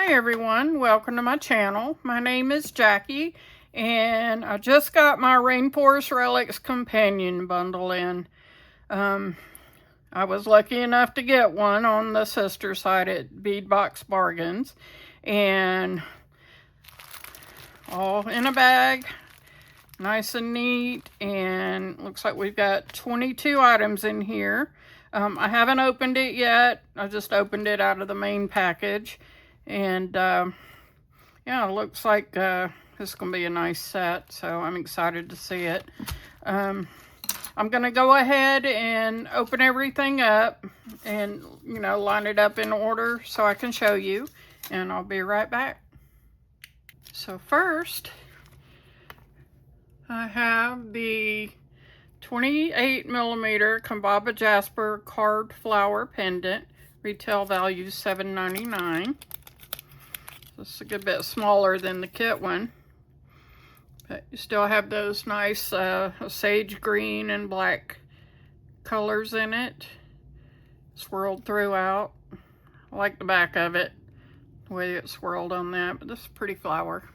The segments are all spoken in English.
Hi everyone, welcome to my channel. My name is Jackie and I just got my Rainforest Relics Companion Bundle in. I was lucky enough to get one on the sister site at Bead Box Bargains, and all in a bag, nice and neat, and looks like we've got 22 items in here. I haven't opened it yet. I just opened it out of the main package, and yeah, it looks like this is going to be a nice set, so I'm excited to see it. I'm going to go ahead and open everything up and, line it up in order so I can show you, and I'll be right back. So first, I have the 28mm Kambaba Jasper carved flower pendant, retail value $7.99. This is a good bit smaller than the kit one, but you still have those nice sage green and black colors in it, swirled throughout. I like the back of it, the way it's swirled on that, but this is a pretty flower.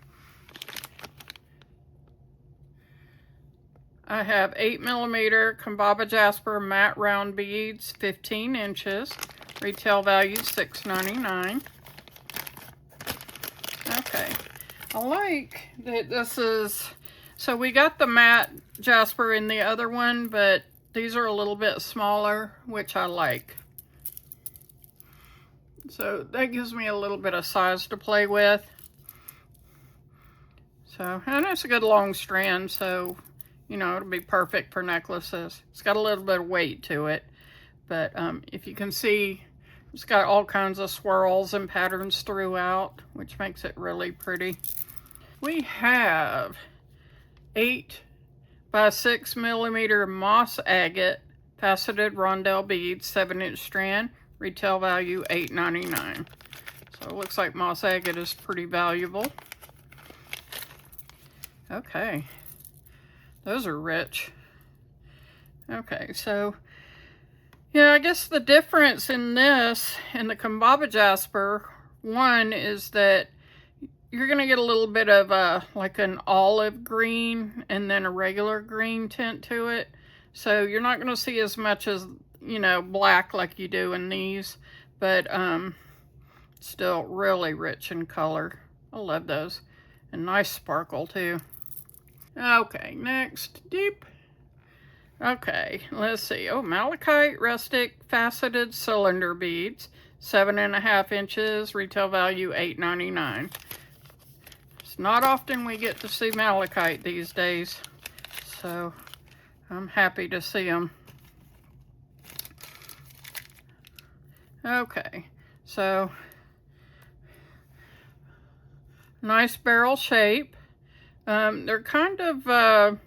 I have 8mm Kambaba Jasper matte round beads, 15 inches, retail value $6.99. Okay, I like that this is, so we got the matte Jasper in the other one, but these are a little bit smaller, which I like. So that gives me a little bit of size to play with. So, and it's a good long strand, so, it'll be perfect for necklaces. It's got a little bit of weight to it, but if you can see, it's got all kinds of swirls and patterns throughout, which makes it really pretty. We have 8 by 6mm moss agate faceted rondelle beads, 7-inch strand, retail value $8.99. So it looks like moss agate is pretty valuable. Okay, those are rich. Okay, so yeah, I guess the difference in this and the Kambaba Jasper, one is that you're going to get a little bit of like an olive green and then a regular green tint to it. So you're not going to see as much as, black like you do in these, but still really rich in color. I love those. And nice sparkle too. Okay, next, deep. Okay, let's see. Oh, Malachite rustic faceted cylinder beads, 7.5 inches, retail value $8.99. It's not often we get to see Malachite these days, so I'm happy to see them. Okay, so nice barrel shape. They're kind of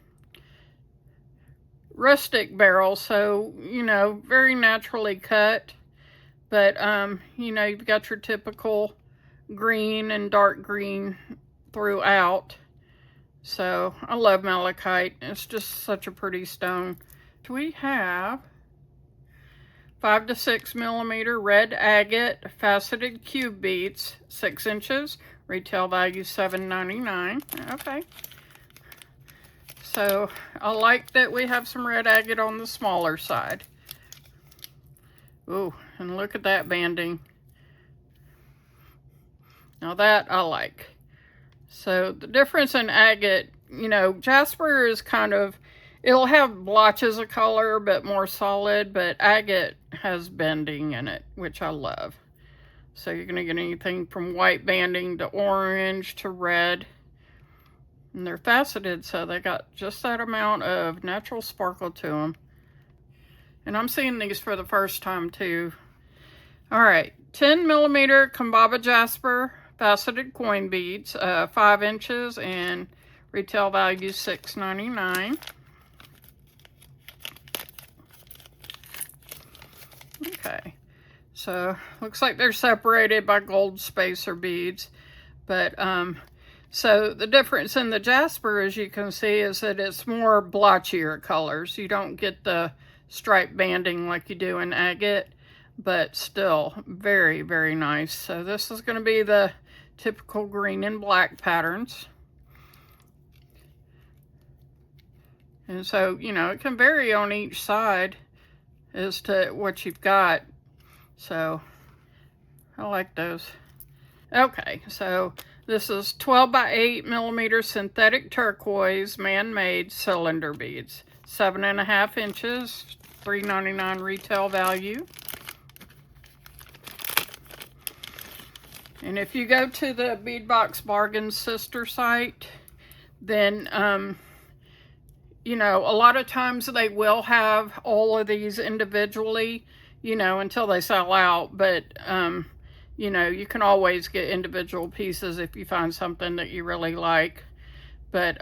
rustic barrels, so very naturally cut, but you've got your typical green and dark green throughout. So I love malachite. It's just such a pretty stone. We have 5 to 6mm red agate faceted cube beads, 6 inches, retail value $7.99. Okay. So I like that we have some red agate on the smaller side. Ooh, and look at that banding. Now that I like. So the difference in agate, Jasper is kind of, it'll have blotches of color, but more solid, but agate has bending in it, which I love. So you're going to get anything from white banding to orange to red. And they're faceted, so they got just that amount of natural sparkle to them. And I'm seeing these for the first time too. All right, 10mm Kambaba Jasper faceted coin beads, 5 inches, and retail value $6.99. Okay, so looks like they're separated by gold spacer beads, but so the difference in the Jasper, as you can see, is that it's more blotchier colors. You don't get the stripe banding like you do in agate, but still very, very nice. So this is going to be the typical green and black patterns. And so, you know, it can vary on each side as to what you've got. So I like those. Okay, so this is 12 by 8 millimeter synthetic turquoise man-made cylinder beads. 7.5 inches, $3.99 retail value. And if you go to the Bead Box Bargain sister site, then, you know, a lot of times they will have all of these individually, you know, until they sell out. But, you know, you can always get individual pieces if you find something that you really like. But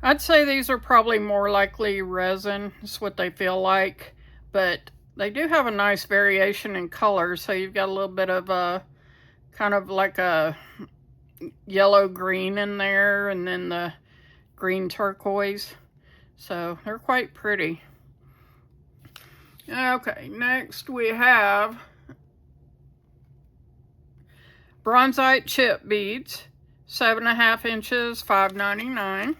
I'd say these are probably more likely resin. That's what they feel like. But they do have a nice variation in colors. So you've got a little bit of a kind of like a yellow green in there, and then the green turquoise. So they're quite pretty. Okay, next we have bronzite chip beads, 7.5 inches, $5.99.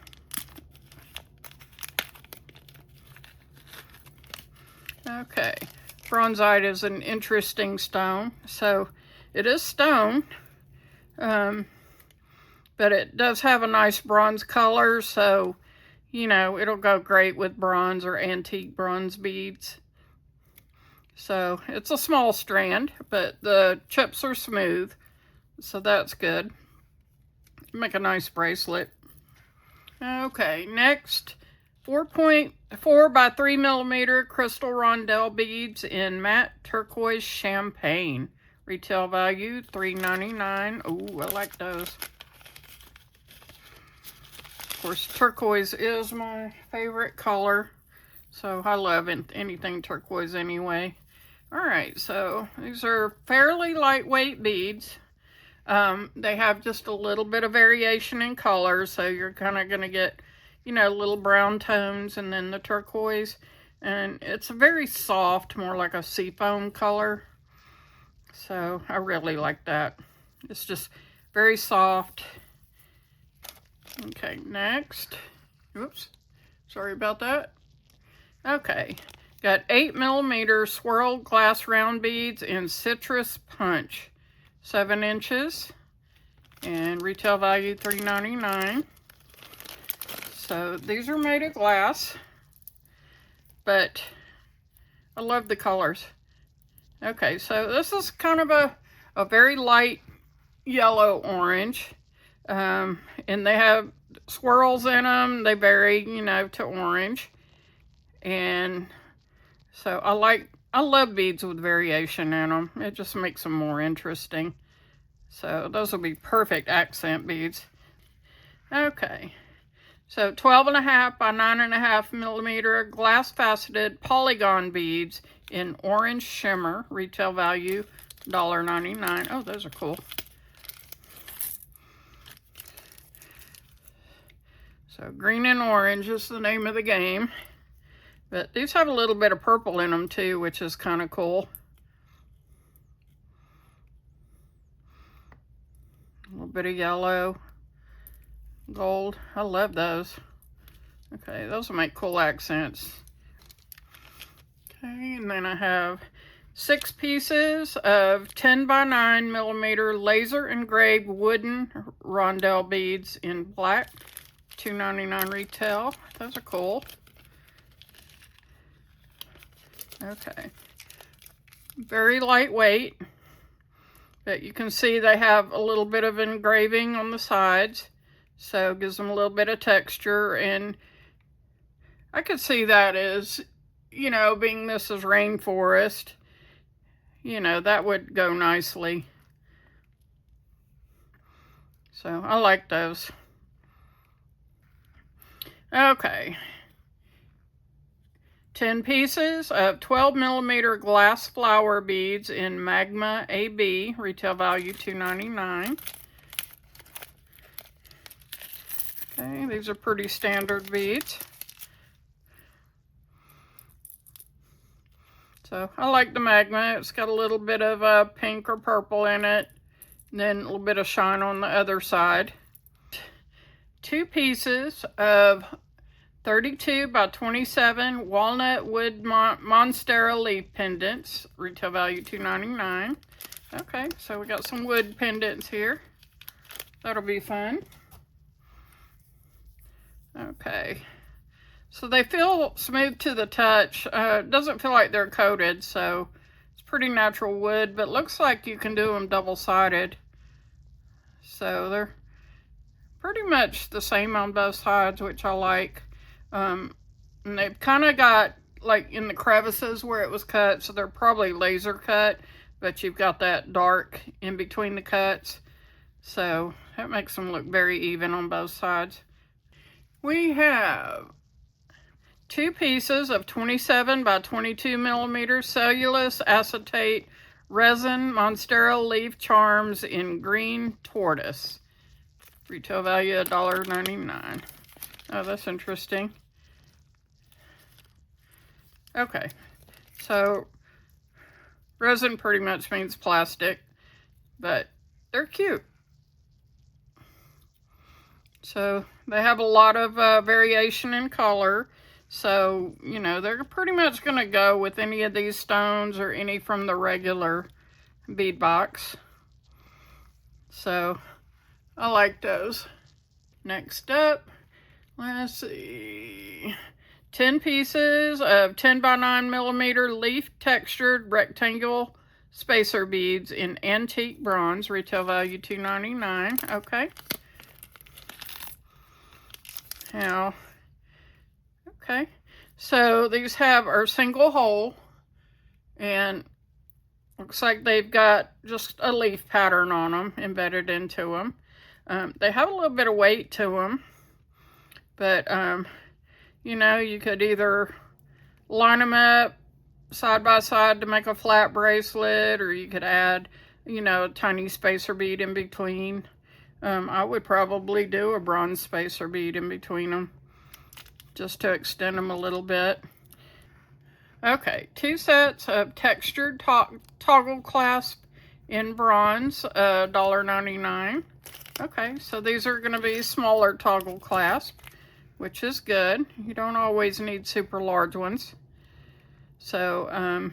Okay, bronzite is an interesting stone. So it is stone, but it does have a nice bronze color, so, you know, it'll go great with bronze or antique bronze beads. So it's a small strand, but the chips are smooth, so that's good. Make a nice bracelet. Okay, next, 4.4 by 3 millimeter crystal rondelle beads in matte turquoise champagne. Retail value, $3.99. Oh, I like those. Of course, turquoise is my favorite color, so I love anything turquoise anyway. All right, so these are fairly lightweight beads. They have just a little bit of variation in color, so you're kind of going to get, you know, little brown tones and then the turquoise. And it's very soft, more like a seafoam color. So I really like that. It's just very soft. Okay, next. Oops, sorry about that. Okay, got 8 millimeter swirled glass round beads in citrus punch, 7 inches, and retail value $3.99. So these are made of glass, but I love the colors. Okay, so this is kind of a very light yellow orange, and they have swirls in them. They vary, you know, to orange. And so I love beads with variation in them. It just makes them more interesting. So those will be perfect accent beads. Okay, so 12.5 by 9.5 millimeter glass faceted polygon beads in orange shimmer. Retail value $1.99. Oh, those are cool. So green and orange is the name of the game. But these have a little bit of purple in them too, which is kind of cool. A little bit of yellow, gold. I love those. Okay, those will make cool accents. Okay, and then I have 6 pieces of 10 by 9 millimeter laser engraved wooden rondelle beads in black. $2.99 retail. Those are cool. Okay, very lightweight, but you can see they have a little bit of engraving on the sides, so it gives them a little bit of texture. And I could see that as, you know, being this is rainforest, you know, that would go nicely. So I like those. Okay, 10 pieces of 12 millimeter glass flower beads in Magma AB, retail value $2.99. Okay, these are pretty standard beads. So I like the magma. It's got a little bit of pink or purple in it, and then a little bit of shine on the other side. 2 pieces of 32 by 27 walnut wood monstera leaf pendants, retail value $2.99. Okay, so we got some wood pendants here. That'll be fun. Okay, so they feel smooth to the touch. It doesn't feel like they're coated, so it's pretty natural wood, but looks like you can do them double-sided. So they're pretty much the same on both sides, which I like. And they've kind of got like in the crevices where it was cut, so they're probably laser cut, but you've got that dark in between the cuts, so that makes them look very even on both sides. We have 2 pieces of 27 by 22 millimeter cellulose acetate resin monstera leaf charms in green tortoise. Retail value $1.99. Oh, that's interesting. Okay, so resin pretty much means plastic, but they're cute. So they have a lot of variation in color. So, you know, they're pretty much going to go with any of these stones or any from the regular bead box. So I like those. Next up, let's see, 10 pieces of 10 by 9 millimeter leaf textured rectangular spacer beads in antique bronze, retail value $2.99. Okay. Now, okay, so these are single hole, and looks like they've got just a leaf pattern on them embedded into them. They have a little bit of weight to them, but you know, you could either line them up side by side to make a flat bracelet, or you could add, you know, a tiny spacer bead in between. I would probably do a bronze spacer bead in between them just to extend them a little bit. Okay, 2 sets of textured toggle clasp in bronze, $1.99. Okay, so these are going to be smaller toggle clasp, which is good. You don't always need super large ones. So,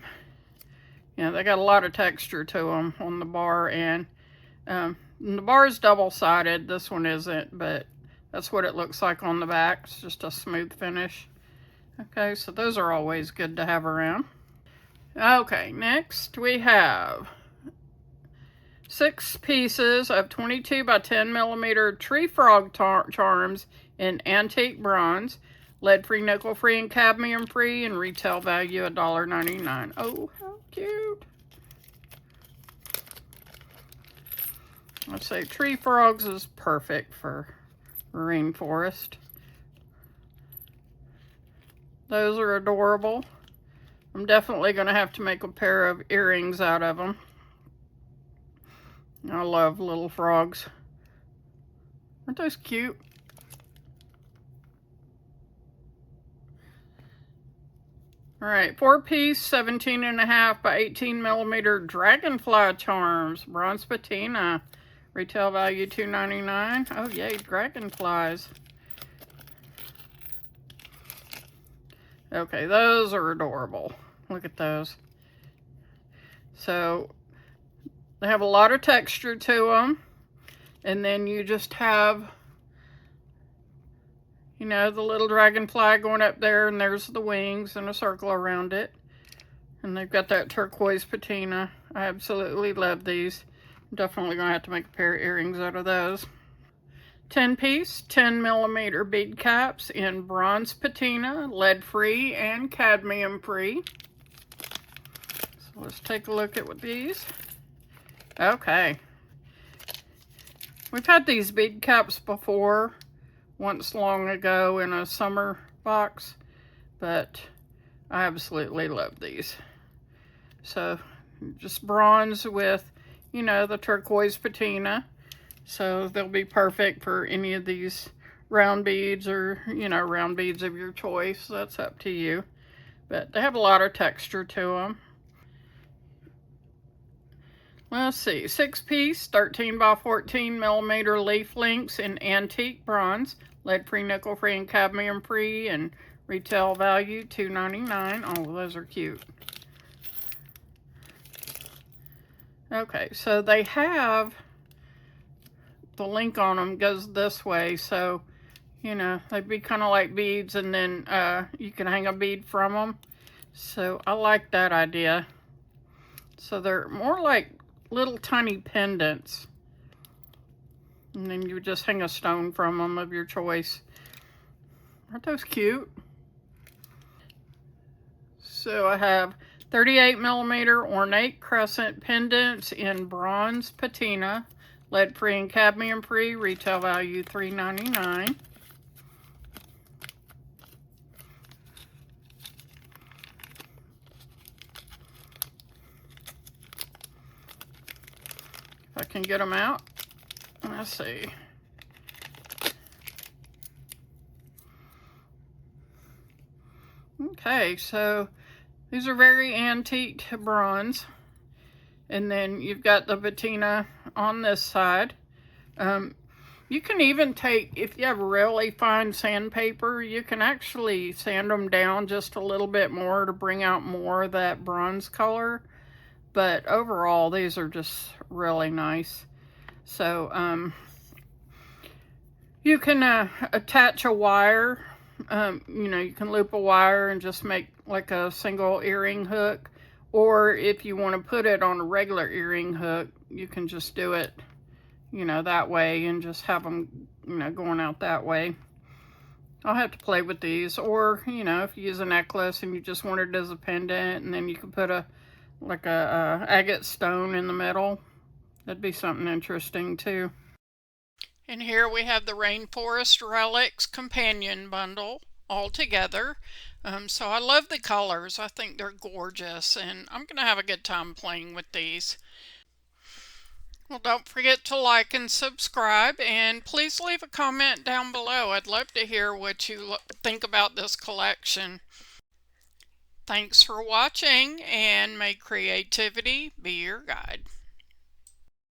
yeah, they got a lot of texture to them on the bar, and the bar is double-sided. This one isn't, but that's what it looks like on the back. It's just a smooth finish. Okay, so those are always good to have around. Okay, next we have 6 pieces of 22 by 10 millimeter tree frog charms in antique bronze, lead-free, nickel-free, and cadmium-free, and retail value $1.99. Oh, how cute. I'd say tree frogs is perfect for rainforest. Those are adorable. I'm definitely going to have to make a pair of earrings out of them. I love little frogs. Aren't those cute? All right, 4-piece, 17.5 by 18 millimeter dragonfly charms, bronze patina. Retail value $2.99. Oh, yay, dragonflies. Okay, those are adorable. Look at those. So, they have a lot of texture to them. And then you just have, you know, the little dragonfly going up there, and there's the wings and a circle around it. And they've got that turquoise patina. I absolutely love these. I'm definitely going to have to make a pair of earrings out of those. 10-piece, 10 millimeter bead caps in bronze patina, lead-free and cadmium-free. So let's take a look at these. Okay. We've had these bead caps before, once long ago in a summer box, but I absolutely love these. So just bronze with, you know, the turquoise patina. So they'll be perfect for any of these round beads, or, you know, round beads of your choice. That's up to you. But they have a lot of texture to them. let's see, 6-piece, 13 by 14 millimeter leaf links in antique bronze, lead-free, nickel-free, and cadmium-free, and retail value $2.99. Oh, those are cute. Okay, so they have the link on them goes this way, so you know they'd be kind of like beads, and then you can hang a bead from them. So I like that idea. So they're more like little tiny pendants, and then you just hang a stone from them of your choice. Aren't those cute? So I have 38 millimeter ornate crescent pendants in bronze patina, lead free and cadmium free, retail value $3.99. If I can get them out. Let's see. Okay, so these are very antique bronze. And then you've got the patina on this side. You can even take, if you have really fine sandpaper, you can actually sand them down just a little bit more to bring out more of that bronze color. But overall, these are just really nice. So you can attach a wire. You know, you can loop a wire and just make like a single earring hook. Or if you want to put it on a regular earring hook, you can just do it, you know, that way and just have them, you know, going out that way. I'll have to play with these. Or, you know, if you use a necklace and you just want it as a pendant, and then you can put a agate stone in the middle. That'd be something interesting too. And here we have the Rainforest Relics Companion Bundle all together. So I love the colors. I think they're gorgeous, and I'm going to have a good time playing with these. Well, don't forget to like and subscribe, and please leave a comment down below. I'd love to hear what you think about this collection. Thanks for watching, and may creativity be your guide.